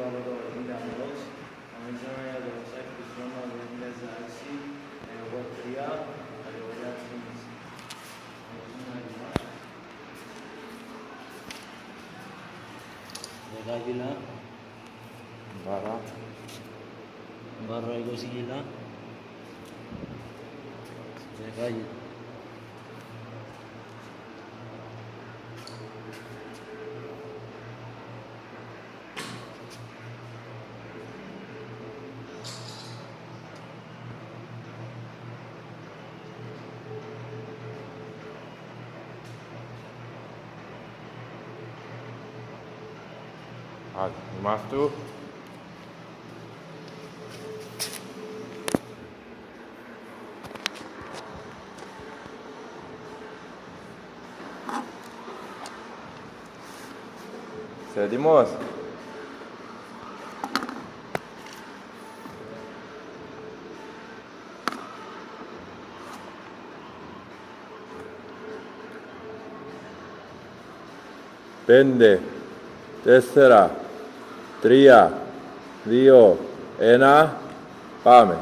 από το 90 Ανήσαμε για το ΣΑΚ του χρόνου 2016, εγώ 3, κατηγορία της Δεκάκιλα. Μπάρα. Μπάρα 20 κιλά. Δεκάκιλα. Άντε, είμαστε του. Είσαι έτοιμος? Πέντε, 4, 3, 2, 1, πάμε.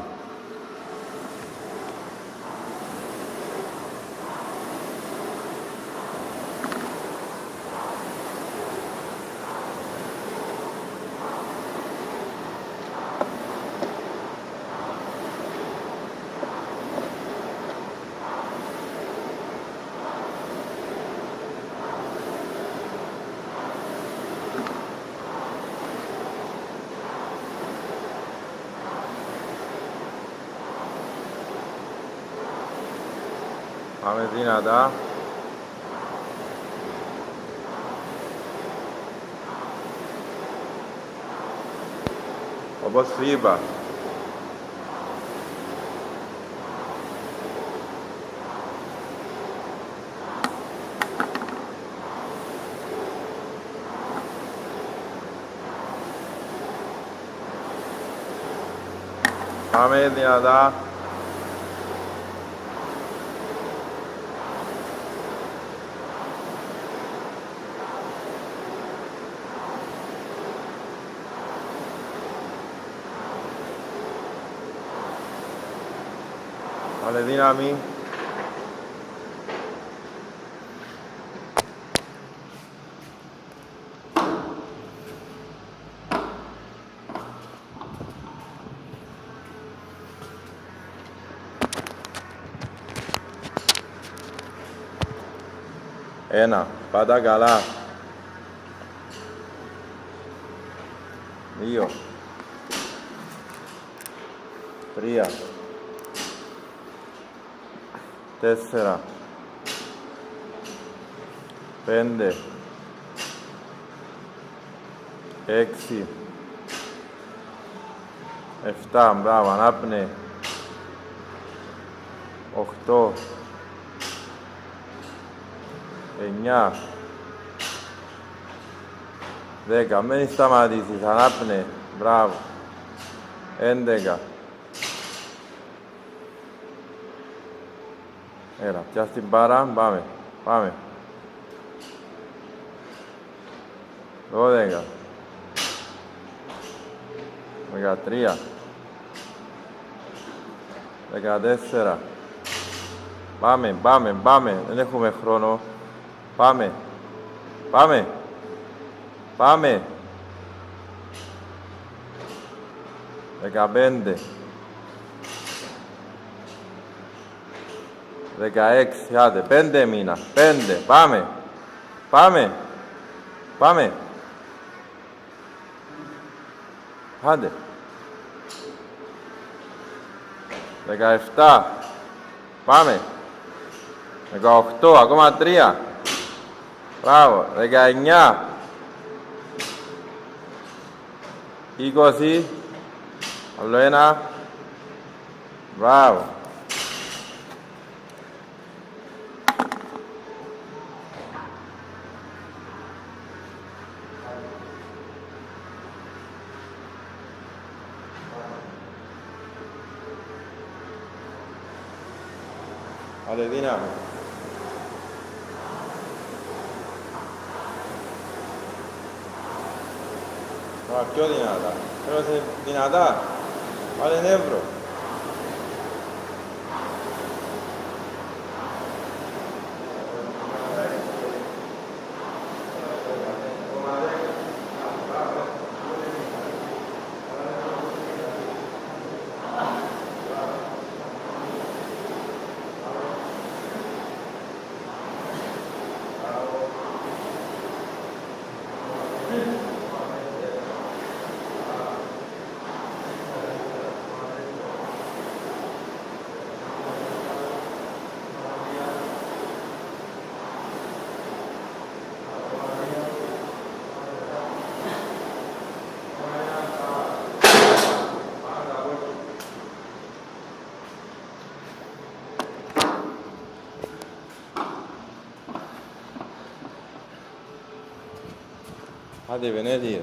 Πάμε δυνατά. Όπως σου είπα. Πάμε δυνατά. Βάλε δύναμη. Ένα, πάντα καλά. 2, 3, 4, 5, 6, 7, μπράβο, ανάπνε. 8, 9, 10, μην σταματήσεις, ανάπνε, μπράβο. 11. Έλα, πιάσ' την μπάρα, πάμε, πάμε. 12. 13. 14. Πάμε, πάμε, πάμε, δεν έχουμε χρόνο. Πάμε, πάμε, πάμε. 15. 16, άντε, 5 μήνα, 5, πάμε, πάμε, πάμε. Άντε. 17, πάμε. 18, ακόμα 3. Μπράβο, 19. 20, άλλο ένα. Μπράβο. Βάλε δύναμη. Μα πιο δυνατά. Θέλω σε δυνατά. Βάλε νεύρο. Άντε Βενέδια.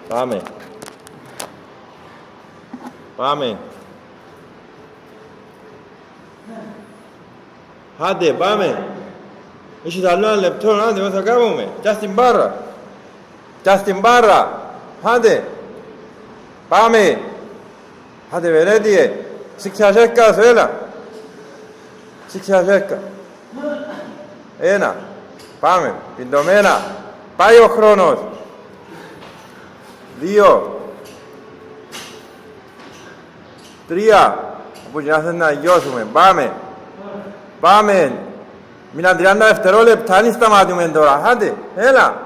Πάμε. Πάμε. Άντε πάμε. Έχεις άλλο ένα λεπτό, άντε μας θα κάνουμε. Κι στην μπάρα. Κι στην μπάρα. Άντε. Πάμε. Άντε Βενέδια. Σιξιαζέκα σου, έλα. Σιξιαζέκα. Ένα. Πάμε. Πιντομένα. Πάει ο χρόνος. 2. 3. Όπου και να θέλει να γιώσουμε. Πάμε. Πάμε. Μείναν 30 δευτερόλεπτα. Αν σταματούμε τώρα. Άντε. Έλα.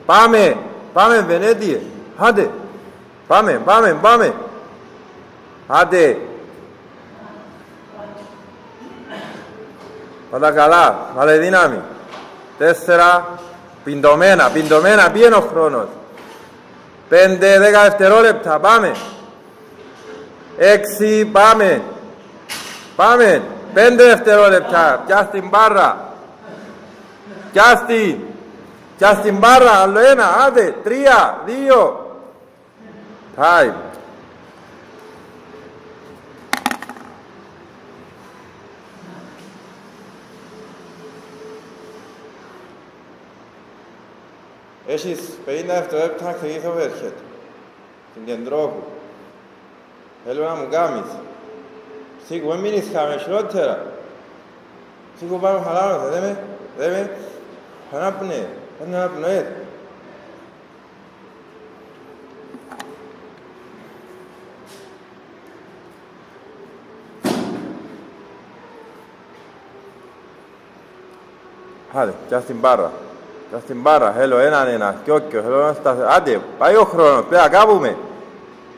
Πάμε. Πάμε Βενέτιε. Άντε. Πάμε. Πάμε. Πάμε. Άντε. Πάτα καλά. Βάλε δύναμη. 4. Πιντομένα. Πιντομένα. Πήγαινε ο χρόνος. 5-10 δευτερόλεπτα. Πάμε. 6. Πάμε. Πάμε. 5 δευτερόλεπτα. Πιά στην μπάρα. Πιά στην μπάρα. Άλλο ένα. Άντε. 3. 2. Time. Έχεις 50 δευτερόλεπτα να ξεκινήσω βέρχετ. Στην κεντρόχου. Θέλω να μου κάνεις. Σίγουρα μην ήσχαμε χειρότερα. Σίγουρα πάμε χαλάρωτα, δε με. Ανάπνε, ανάπνοε. Άντε, πια στην μπάρα. Πια στην μπάρα, θέλω έναν, κιόκιο, θέλω να σταθώ. Άντε, πάει ο χρόνος, πρέπει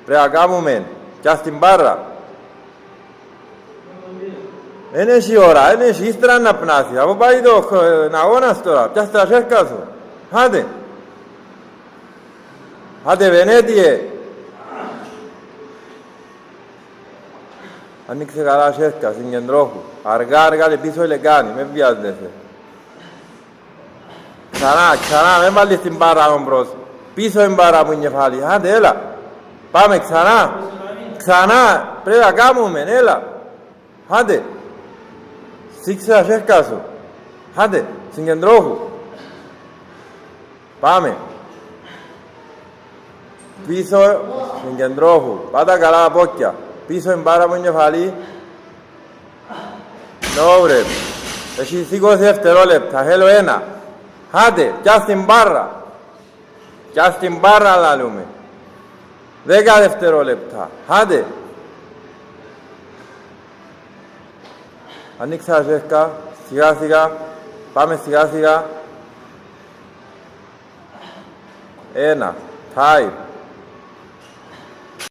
να κάνουμε. Πια στην μπάρα. Εν έχει ώρα, εν έχει ύστερα να πνάσει. Από πάει το αγώνας τώρα, πια στα σέρκα σου. Άντε. Άντε Βενέτιε. Ανοίξε καλά σέρκα, στην κεντρόχου. Αργά, πίσω λεκάνει, με βιάζεσαι. Ξανά, με βάλεις την μπάρα ομπρός. Πίσω την μπάρα μου είναι κεφάλι. Άντε, έλα. Πάμε ξανά. Πρέπει να κάνουμε, έλα. Άντε. Σήξε τα σέρκα σου. Άντε, συγκεντρώχου. Πάμε. Πίσω, συγκεντρώχου. Πάτα καλά τα πόκια. Πίσω την μπάρα μου είναι κεφάλι. Νόβρε. Έχεις 20 δευτερόλεπτα, θέλω ένα. Άντε, πια στην μπάρα. Πια στην μπάρα λαλούμε. 10 δευτερόλεπτα. Άντε. Ανοίξε τα ζεύκα. Σιγά. Πάμε σιγά. 1. Time.